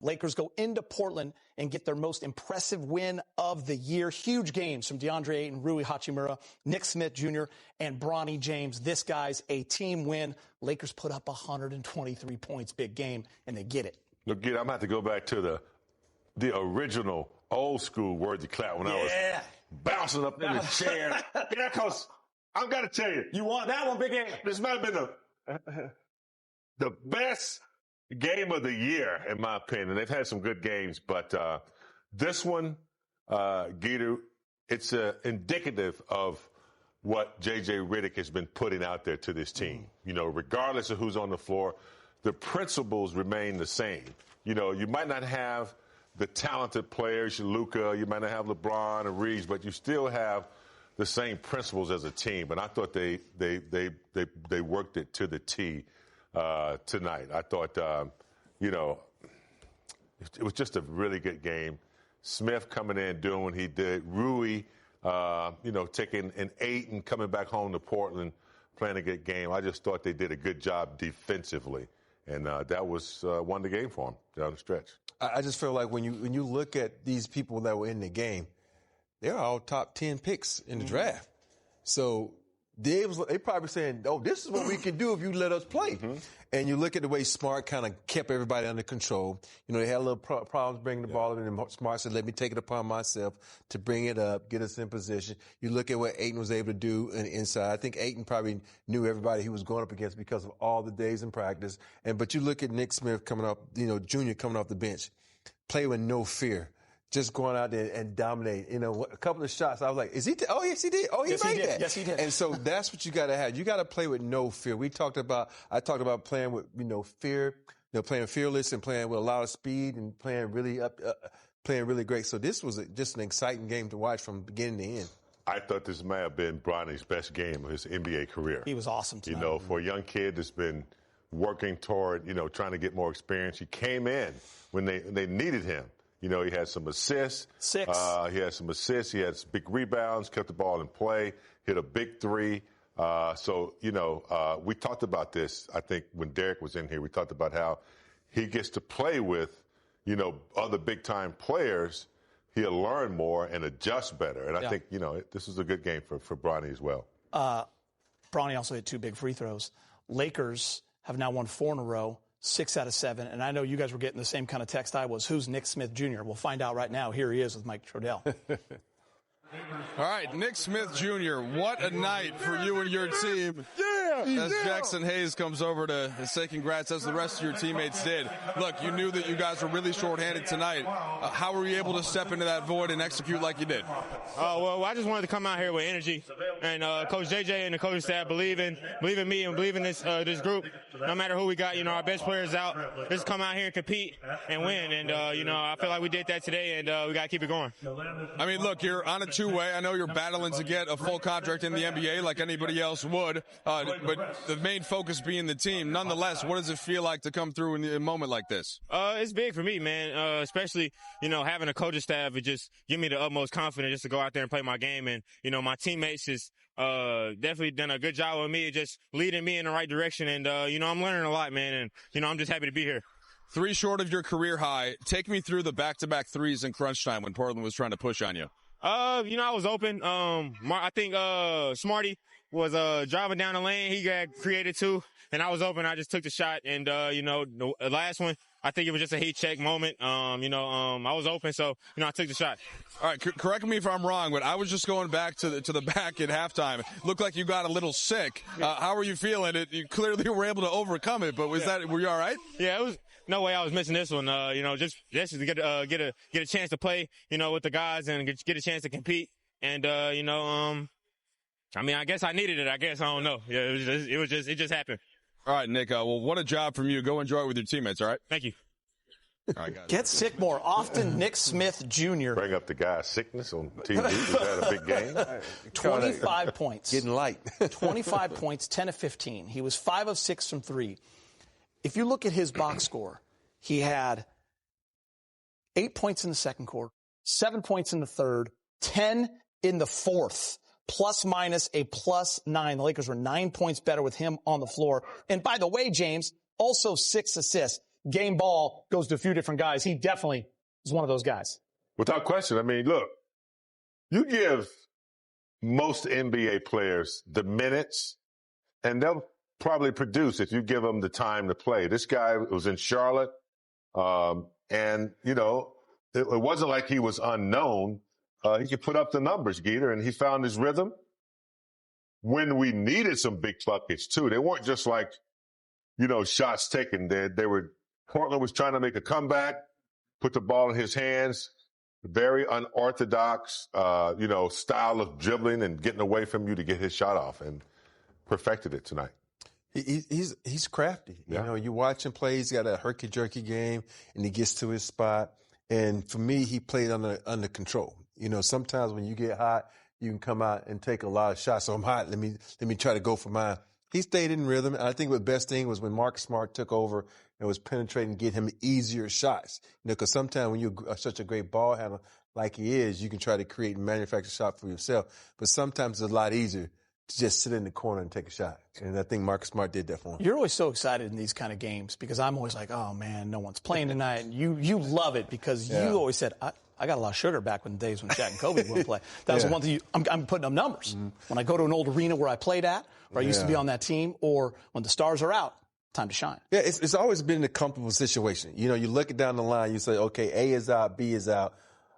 Lakers go into Portland and get their most impressive win of the year. Huge games from DeAndre Ayton, Rui Hachimura, Nick Smith Jr., and Bronny James. This guy's a team win. Lakers put up 123 points, big game, and they get it. Look, I'm going to have to go back to the original old school Worthy clap when I was bouncing up in the chair. Yeah, because I've got to tell you. You want that one, Big A? This might have been the best game of the year, in my opinion. They've had some good games, but this one, Geeter, it's indicative of what J.J. Redick has been putting out there to this team. You know, regardless of who's on the floor, the principles remain the same. You know, you might not have the talented players, Luka, you might not have LeBron or Reeves, but you still have the same principles as a team. And I thought they worked it to the T tonight. I thought, you know, it was just a really good game. Smith coming in, doing what he did. Rui, you know, taking an 8 and coming back home to Portland, playing a good game. I just thought they did a good job defensively. And that was won the game for them down the stretch. I just feel like when you look at these people that were in the game, they're all top 10 picks in the draft. So they probably saying, oh, this is what we can do if you let us play. And you look at the way Smart kind of kept everybody under control. You know, they had a little problems bringing the ball in, and Smart said, let me take it upon myself to bring it up, get us in position. You look at what Ayton was able to do inside. I think Ayton probably knew everybody he was going up against because of all the days in practice. But you look at Nick Smith coming up, you know, Jr. coming off the bench, play with no fear. Just going out there and dominate. You know, a couple of shots, I was like, is he? Oh, yes, he did. Oh, he made that. Yes, he did. And so that's what you got to have. You got to play with no fear. I talked about playing with, you know, fear, you know, playing fearless and playing with a lot of speed and playing really playing really great. So this was just an exciting game to watch from beginning to end. I thought this may have been Bronny's best game of his NBA career. He was awesome tonight. You know, for a young kid that's been working toward, you know, trying to get more experience. He came in when they needed him. You know, he had some assists. 6. He had some assists. He had some big rebounds, kept the ball in play, hit a big 3. So, you know, we talked about this, I think, when Derek was in here. We talked about how he gets to play with, you know, other big-time players. He'll learn more and adjust better. And I think, you know, this is a good game for Bronny as well. Bronny also hit 2 big free throws. Lakers have now won 4 in a row. 6 out of 7. And I know you guys were getting the same kind of text I was. Who's Nick Smith Jr.? We'll find out right now. Here he is with Mike Trudell. All right, Nick Smith Jr., what a night for you and your team. As Jackson Hayes comes over to say congrats, as the rest of your teammates did. Look, you knew that you guys were really shorthanded tonight. How were you able to step into that void and execute like you did? Well, I just wanted to come out here with energy. And Coach JJ and the coaching staff believe in me and believe in this group. No matter who we got, you know, our best players out. Just come out here and compete and win. And, you know, I feel like we did that today, and we got to keep it going. I mean, look, you're on a 2-way. I know you're battling to get a full contract in the NBA like anybody else would. But the main focus being the team. Nonetheless, what does it feel like to come through in a moment like this? It's big for me, man, especially, you know, having a coaching staff. It just give me the utmost confidence just to go out there and play my game. And, you know, my teammates just definitely done a good job with me, just leading me in the right direction. And, you know, I'm learning a lot, man. And, you know, I'm just happy to be here. 3 short of your career high. Take me through the back-to-back threes in crunch time when Portland was trying to push on you. You know, I was open. I think Smarty was driving down the lane. He got created too, and I was open. I just took the shot, and you know, the last one, I think it was just a heat check moment. You know, I was open, so you know, I took the shot. All right, correct me if I'm wrong, but I was just going back to the back at halftime. Looked like you got a little sick. How were you feeling? You clearly were able to overcome it, but were you all right? Yeah, it was. No way I was missing this one. You know, just to get a chance to play, you know, with the guys and get a chance to compete. And you know, I mean, I guess I needed it. I guess I don't know. Yeah, it just happened. All right, Nick. Well, what a job from you. Go enjoy it with your teammates. All right. Thank you. All right, guys. Get sick more often. Nick Smith Jr. Bring up the guy's sickness on TV. He's had a big game. 25 points. Getting light. 25 points, 10 of 15. He was 5 of 6 from 3. If you look at his box score, he had 8 points in the second quarter, 7 points in the third, 10 in the fourth, plus minus a +9. The Lakers were 9 points better with him on the floor. And by the way, James, also 6 assists. game ball goes to a few different guys. He definitely is one of those guys. Without question. I mean, look, you give most NBA players the minutes, and they'll probably produce if you give them the time to play. This guy was in Charlotte, and, you know, it wasn't like he was unknown. He could put up the numbers, Geeter, and he found his rhythm when we needed some big buckets, too. They weren't just like, you know, shots taken. Portland was trying to make a comeback, put the ball in his hands. Very unorthodox, style of dribbling and getting away from you to get his shot off, and perfected it tonight. He's crafty. Yeah. You know, you watch him play. He's got a herky-jerky game, and he gets to his spot. And for me, he played under control. You know, sometimes when you get hot, you can come out and take a lot of shots. So I'm hot. Let me try to go for mine. He stayed in rhythm. And I think the best thing was when Marcus Smart took over and was penetrating, get him easier shots. You know, because sometimes when you're such a great ball handler like he is, you can try to create and manufacture a shot for yourself. But sometimes it's a lot easier to just sit in the corner and take a shot. And I think Marcus Smart did that for him. You're always so excited in these kind of games because I'm always like, oh, man, no one's playing tonight. And you love it because you always said, I got a lot of sugar back in the days when Shaq and Kobe wouldn't play. That was the one thing I'm putting up numbers. Mm-hmm. When I go to an old arena where I played at, where I used to be on that team, or when the stars are out, time to shine. Yeah, it's always been a comfortable situation. You know, you look it down the line, you say, okay, A is out, B is out.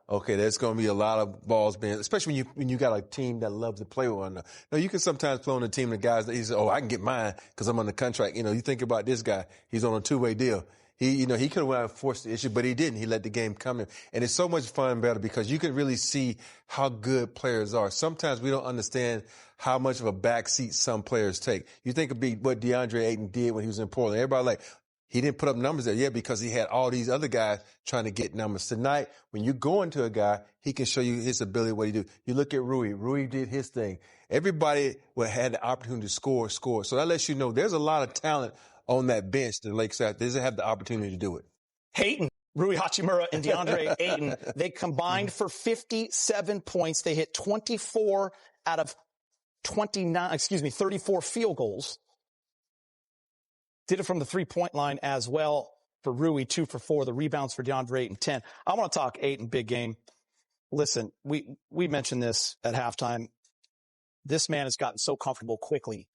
Okay, there's going to be a lot of balls being, especially when you got a team that loves to play with one another. No, you can sometimes play on a team of guys that he says, I can get mine because I'm on the contract. You know, you think about this guy, he's on a two-way deal. He could have went out and forced the issue, but he didn't. He let the game come in. And it's so much fun and better because you can really see how good players are. Sometimes we don't understand how much of a backseat some players take. You think of what DeAndre Ayton did when he was in Portland. Everybody like, he didn't put up numbers there. Yeah, because he had all these other guys trying to get numbers. Tonight, when you go into a guy, he can show you his ability, what he do. You look at Rui. Rui did his thing. Everybody had the opportunity to score. So that lets you know there's a lot of talent on that bench the Lakers doesn't have the opportunity to do it. Hayton, Rui Hachimura and DeAndre Ayton, they combined for 57 points. They hit 24 out of 34 field goals. Did it from the three-point line as well for Rui, 2 for 4. The rebounds for DeAndre Ayton, 10. I want to talk Ayton big game. Listen, we mentioned this at halftime. This man has gotten so comfortable quickly.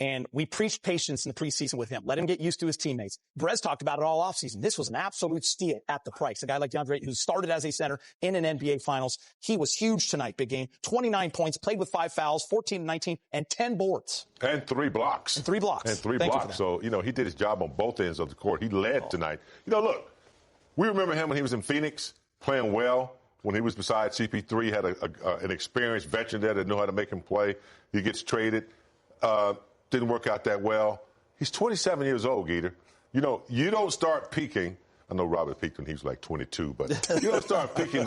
And we preached patience in the preseason with him. Let him get used to his teammates. Brez talked about it all offseason. This was an absolute steal at the price. A guy like DeAndre Ayton, who started as a center in an NBA Finals. He was huge tonight, big game. 29 points, played with 5 fouls, 14-19, and 10 boards. And 3 blocks. And 3 blocks. So, he did his job on both ends of the court. He led tonight. Look, we remember him when he was in Phoenix, playing well. When he was beside CP3, had an experienced veteran there that knew how to make him play. He gets traded. Didn't work out that well. He's 27 years old, Geeter. You don't start peaking. I know Robert peaked when he was like 22, but you don't start peaking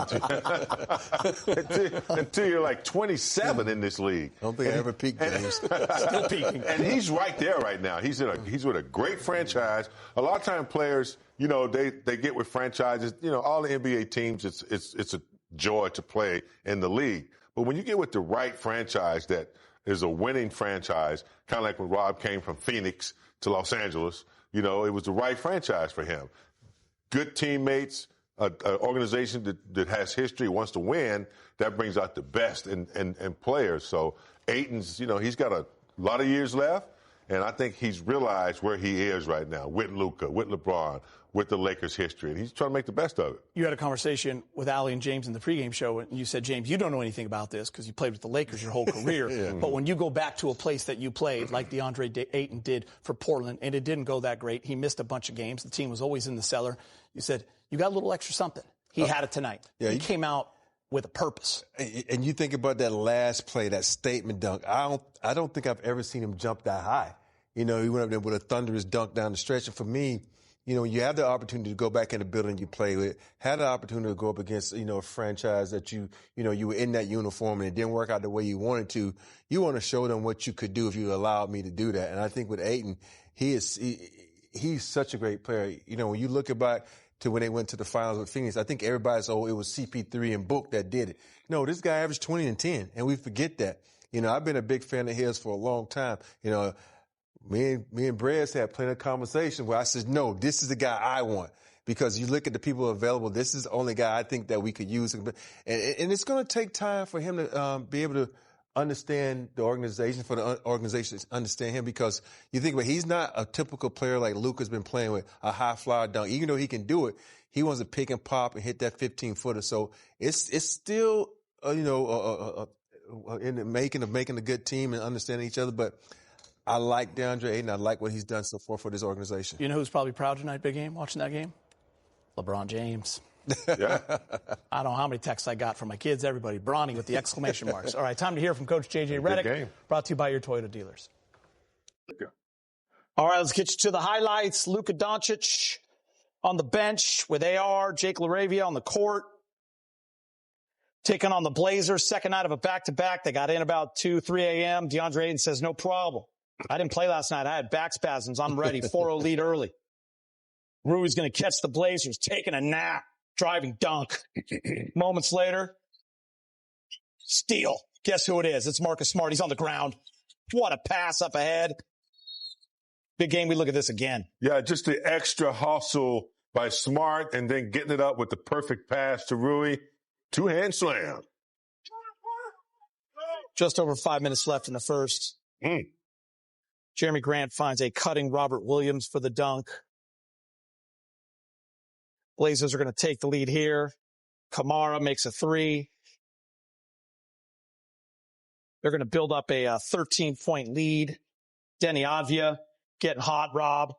until you're like 27 in this league. I don't think I ever peaked, James. Still peaking. And he's right there right now. He's with a great franchise. A lot of time players, they get with franchises. All the NBA teams, it's a joy to play in the league. But when you get with the right franchise that is a winning franchise, kind of like when Rob came from Phoenix to Los Angeles. It was the right franchise for him. Good teammates, an organization that has history, wants to win, that brings out the best in players. So Ayton's, he's got a lot of years left, and I think he's realized where he is right now with Luka, with LeBron, with the Lakers' history, and he's trying to make the best of it. You had a conversation with Allie and James in the pregame show, and you said, James, you don't know anything about this because you played with the Lakers your whole career. Yeah. But when you go back to a place that you played, like DeAndre Ayton did for Portland, and it didn't go that great, he missed a bunch of games. The team was always in the cellar. You said, you got a little extra something. He had it tonight. Yeah, he came out with a purpose. And you think about that last play, that statement dunk. I don't think I've ever seen him jump that high. He went up there with a thunderous dunk down the stretch. And for me, when you have the opportunity to go back in the building you play with, had the opportunity to go up against, a franchise that you were in that uniform and it didn't work out the way you wanted to, you want to show them what you could do if you allowed me to do that. And I think with Ayton, he's such a great player. When you look back to when they went to the finals with Phoenix, I think everybody's, it was CP3 and Book that did it. No, this guy averaged 20 and 10, and we forget that. I've been a big fan of his for a long time. me and Brez had plenty of conversation where I said, no, this is the guy I want. Because you look at the people available, this is the only guy I think that we could use. And it's going to take time for him to be able to understand the organization, for the organization to understand him. Because you think, well, he's not a typical player like Luka's been playing with, a high flyer dunk. Even though he can do it, he wants to pick and pop and hit that 15-footer. So it's still, in the making a good team and understanding each other. But I like DeAndre Ayton. I like what he's done so far for this organization. You know who's probably proud tonight, big game, watching that game? LeBron James. Yeah. I don't know how many texts I got from my kids, everybody. Bronny with the exclamation marks. All right, time to hear from Coach J.J. Redick. Brought to you by your Toyota dealers. All right, let's get you to the highlights. Luka Doncic on the bench with AR. Jake LaRavia on the court. Taking on the Blazers. Second night of a back-to-back. They got in about 2, 3 a.m. DeAndre Ayton says, no problem. I didn't play last night. I had back spasms. I'm ready. 4-0 lead early. Rui's going to catch the Blazers, taking a nap, driving dunk. Moments later, steal. Guess who it is? It's Marcus Smart. He's on the ground. What a pass up ahead. Big game. We look at this again. Yeah, just the extra hustle by Smart and then getting it up with the perfect pass to Rui. Two-hand slam. Just over 5 minutes left in the first. Jeremy Grant finds a cutting Robert Williams for the dunk. Blazers are going to take the lead here. Kamara makes a 3. They're going to build up a 13-point lead. Denny Avdia getting hot, Rob.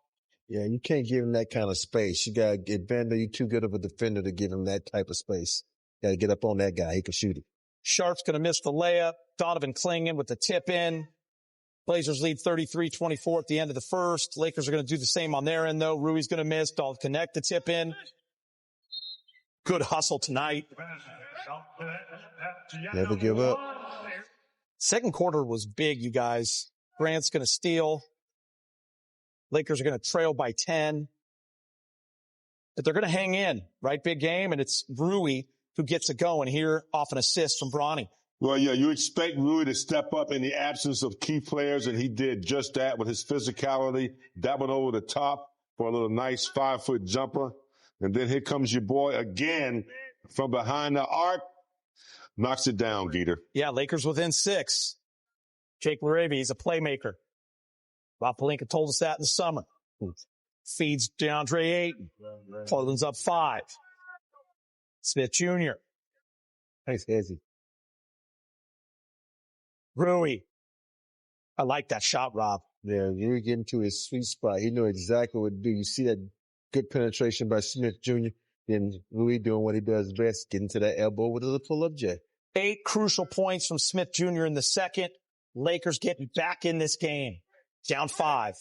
Yeah, you can't give him that kind of space. You got to get Bender. You're too good of a defender to give him that type of space. Got to get up on that guy. He can shoot it. Sharp's going to miss the layup. Donovan Clingan with the tip in. Blazers lead 33-24 at the end of the first. Lakers are going to do the same on their end, though. Rui's going to miss. Dalton connect the tip in. Good hustle tonight. Never give up. Second quarter was big, you guys. Grant's going to steal. Lakers are going to trail by 10. But they're going to hang in, right? Big game. And it's Rui who gets it going here off an assist from Bronny. Well, yeah, you expect Rui to step up in the absence of key players, and he did just that with his physicality. That one over the top for a little nice 5-foot jumper. And then here comes your boy again from behind the arc. Knocks it down, Geeter. Yeah, Lakers within 6. Jake LaRavia, he's a playmaker. Rob Pelinka told us that in the summer. Feeds DeAndre Ayton. Portland's up 5. Smith Jr. Nice hezzy. Rui. I like that shot, Rob. Yeah, you're getting to his sweet spot. He knew exactly what to do. You see that good penetration by Smith Jr., then Rui doing what he does best, getting to that elbow with a little pull-up jet. 8 crucial points from Smith Jr. in the second. Lakers getting back in this game. Down 5.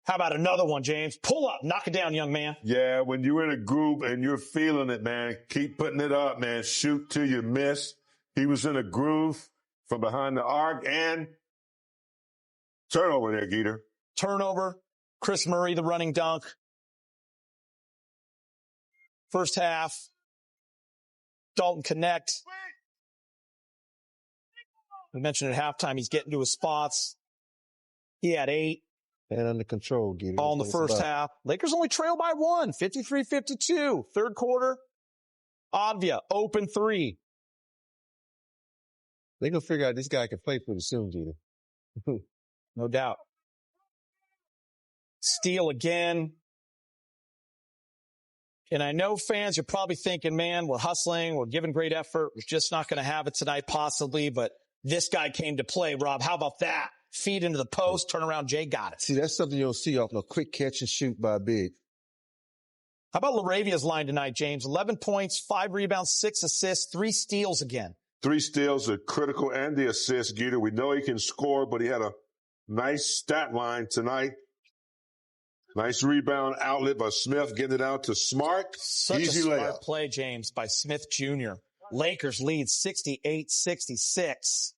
How about another one, James? Pull up. Knock it down, young man. Yeah, when you're in a group and you're feeling it, man, keep putting it up, man. Shoot till you miss. He was in a groove from behind the arc, and turnover there, Geeter. Turnover. Chris Murray, the running dunk. First half. Dalton connect. We mentioned at halftime he's getting to his spots. He had 8. And under control, Geeter. All in the first half. Lakers only trail by 1, 53-52. Third quarter. Avdia, open 3. They're going to figure out this guy can play pretty soon, Geeter. No doubt. Steal again. And I know fans, you're probably thinking, man, we're hustling, we're giving great effort. We're just not going to have it tonight, possibly. But this guy came to play, Rob. How about that? Feed into the post, turn around, Jay got it. See, that's something you don't see off no quick catch and shoot by big. How about LaRavia's line tonight, James? 11 points, 5 rebounds, 6 assists, 3 steals again. 3 steals are critical, and the assist, Geeter. We know he can score, but he had a nice stat line tonight. Nice rebound outlet by Smith, getting it out to Smart. Such Easy a smart layup. play, James, by Smith Jr. Lakers lead 68-66.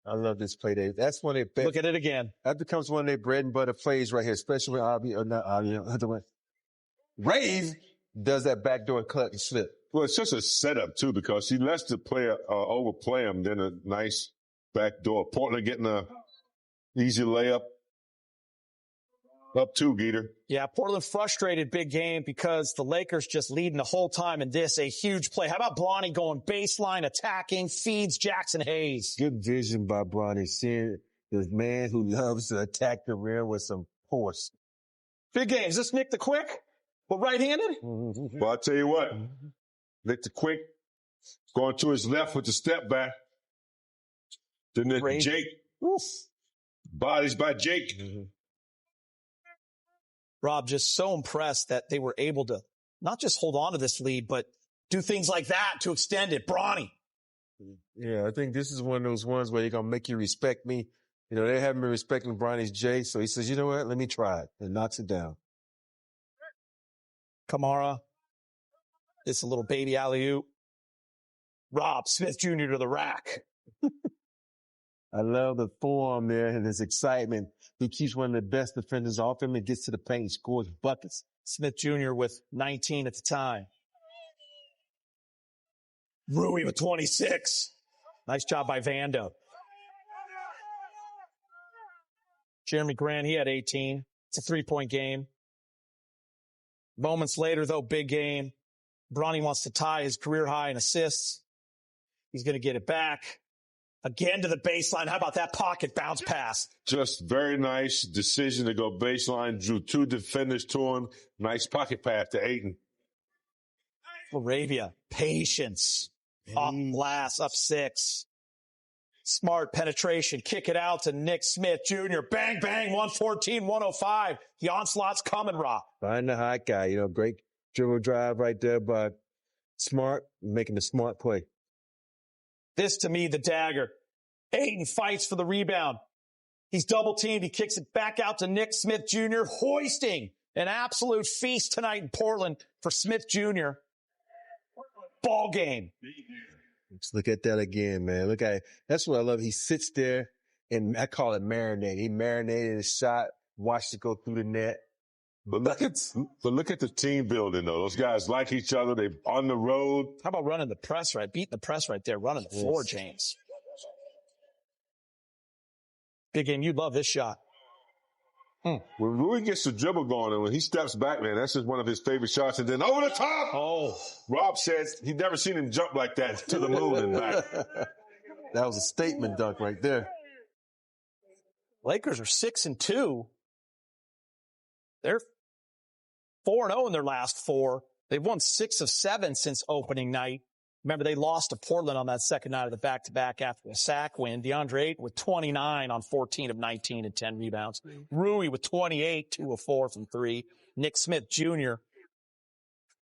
I love this play, Dave. That's one of their Look at it again. That becomes one of their bread and butter plays right here, especially when Rave does that backdoor cut and slip. Well, it's just a setup, too, because he lets the player overplay him, then a nice backdoor. Portland getting a easy layup. Up 2, Geeter. Yeah, Portland frustrated big game because the Lakers just leading the whole time in this, a huge play. How about Bronny going baseline, attacking, feeds Jackson Hayes? Good vision by Bronny, seeing the man who loves to attack the rim with some force. Big game. Is this Nick the Quick? Well, right-handed? Well, I'll tell you what. Nick the Quick going to his left with the step back. Then Jake. Oof. Bodies by Jake. Rob, just so impressed that they were able to not just hold on to this lead, but do things like that to extend it. Bronny. Yeah, I think this is one of those ones where you're going to make you respect me. You know, they haven't been respecting Bronny's J, so he says, you know what, let me try it, and knocks it down. Kamara. It's a little baby alley-oop. Rob Smith Jr. to the rack. I love the form there and his excitement. He keeps one of the best defenders off him and gets to the paint and scores buckets. Smith Jr. with 19 at the time. Rui with 26. Nice job by Vando. Jeremy Grant, he had 18. It's a three-point game. Moments later, though, big game. Bronny wants to tie his career high in assists. He's going to get it back. Again to the baseline. How about that pocket bounce pass? Just very nice decision to go baseline. Drew 2 defenders to him. Nice pocket pass to Ayton. Laravia, patience. Off glass, up 6. Smart penetration. Kick it out to Nick Smith Jr. Bang, bang, 114-105. The onslaught's coming, Rob. Find the hot guy. You know, great dribble drive right there by Smart, making the smart play. This, to me, the dagger. Ayton fights for the rebound. He's double-teamed. He kicks it back out to Nick Smith Jr., hoisting an absolute feast tonight in Portland for Smith Jr. Ball game. Let's look at that again, man. Look at it. That's what I love. He sits there, and I call it marinate. He marinated his shot, watched it go through the net. But look at the team building, though. Those guys like each other. They're on the road. How about running the press right? Beating the press right there, running the floor, James. Big game. You love this shot. When Rui gets the dribble going, and when he steps back, man, that's just one of his favorite shots. And then over the top. Oh. Rob says he'd never seen him jump like that to the moon and back. That was a statement dunk right there. Lakers are 6-2. They're 4-0 in their last 4. They've won 6 of 7 since opening night. Remember, they lost to Portland on that second night of the back-to-back after a sack win. DeAndre Ayton with 29 on 14 of 19 and 10 rebounds. Rui with 28, 2 of 4 from 3. Nick Smith Jr.,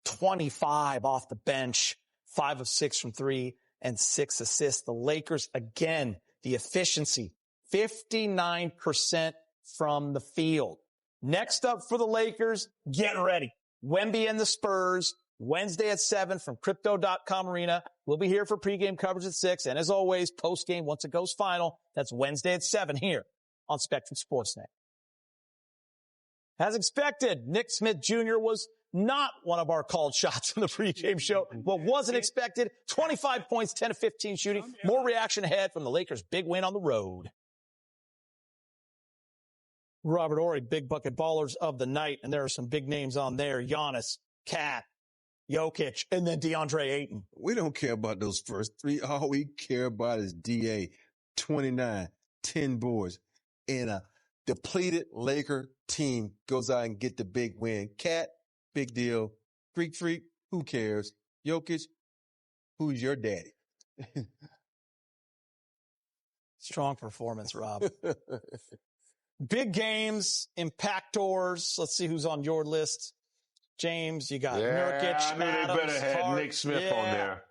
25 off the bench, 5 of 6 from 3 and 6 assists. The Lakers, again, the efficiency, 59% from the field. Next up for the Lakers, get ready. Wemby and the Spurs, Wednesday at 7 from Crypto.com Arena. We'll be here for pregame coverage at 6. And as always, postgame once it goes final. That's Wednesday at 7 here on Spectrum Sportsnet. As expected, Nick Smith Jr. was not one of our called shots in the pregame show. What wasn't expected, 25 points, 10 of 15 shooting. More reaction ahead from the Lakers' big win on the road. Robert Horry, big bucket ballers of the night. And there are some big names on there. Giannis, Cat, Jokic, and then DeAndre Ayton. We don't care about those first 3. All we care about is DA, 29, 10 boards. And a depleted Laker team goes out and get the big win. Cat, big deal. Freak, who cares? Jokic, who's your daddy? Strong performance, Rob. Big games, impactors. Let's see who's on your list. James, you got Nurkic, I knew Adams, they better have Hart. Nick Smith on there.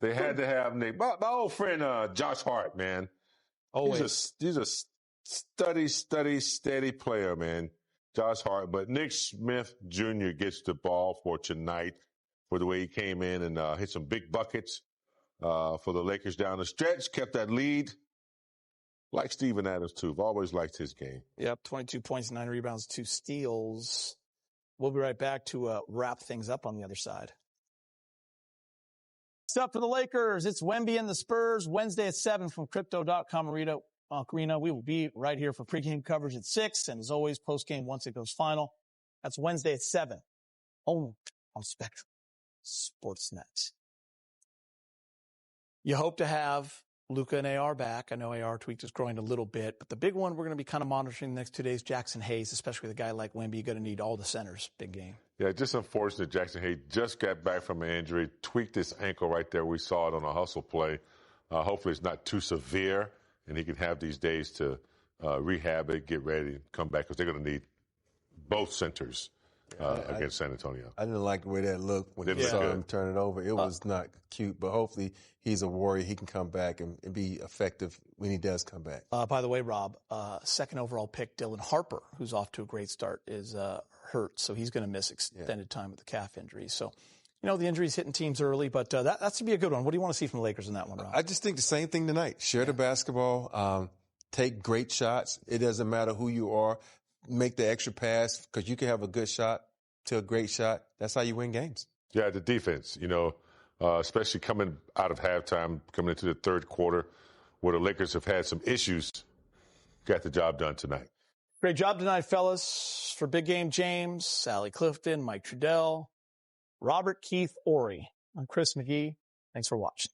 They had to have Nick. My old friend Josh Hart, man. Always. He's a steady player, man. Josh Hart. But Nick Smith Jr. gets the ball for tonight for the way he came in and hit some big buckets for the Lakers down the stretch. Kept that lead. Like Steven Adams, too. I've always liked his game. Yep, 22 points, 9 rebounds, 2 steals. We'll be right back to wrap things up on the other side. Next up for the Lakers, it's Wemby and the Spurs, Wednesday at 7 from Crypto.com Arena. We will be right here for pregame coverage at 6, and as always, postgame once it goes final. That's Wednesday at 7, only on Spectrum Sportsnet. You hope to have Luka and AR back. I know AR tweaked his groin a little bit, but the big one we're going to be kind of monitoring the next 2 days, Jackson Hayes, especially with a guy like Wemby. You're going to need all the centers. Big game. Yeah, just unfortunate. Jackson Hayes just got back from an injury, tweaked his ankle right there. We saw it on a hustle play. Hopefully it's not too severe, and he can have these days to rehab it, get ready, come back, because they're going to need both centers against San Antonio. I didn't like the way that looked when you saw him turn it over. It was not cute, but hopefully he's a warrior. He can come back and be effective when he does come back. By the way, Rob, second overall pick, Dylan Harper, who's off to a great start, is hurt, so he's going to miss extended time with the calf injury. So, the injury's hitting teams early, but that's to be a good one. What do you want to see from the Lakers in that one, Rob? I just think the same thing tonight. Share the basketball, take great shots. It doesn't matter who you are. Make the extra pass, because you can have a good shot to a great shot. That's how you win games. Yeah, the defense, especially coming out of halftime, coming into the third quarter, where the Lakers have had some issues, got the job done tonight. Great job tonight, fellas. For Big Game James, Sally Clifton, Mike Trudell, Robert Keith Ory. I'm Chris McGee. Thanks for watching.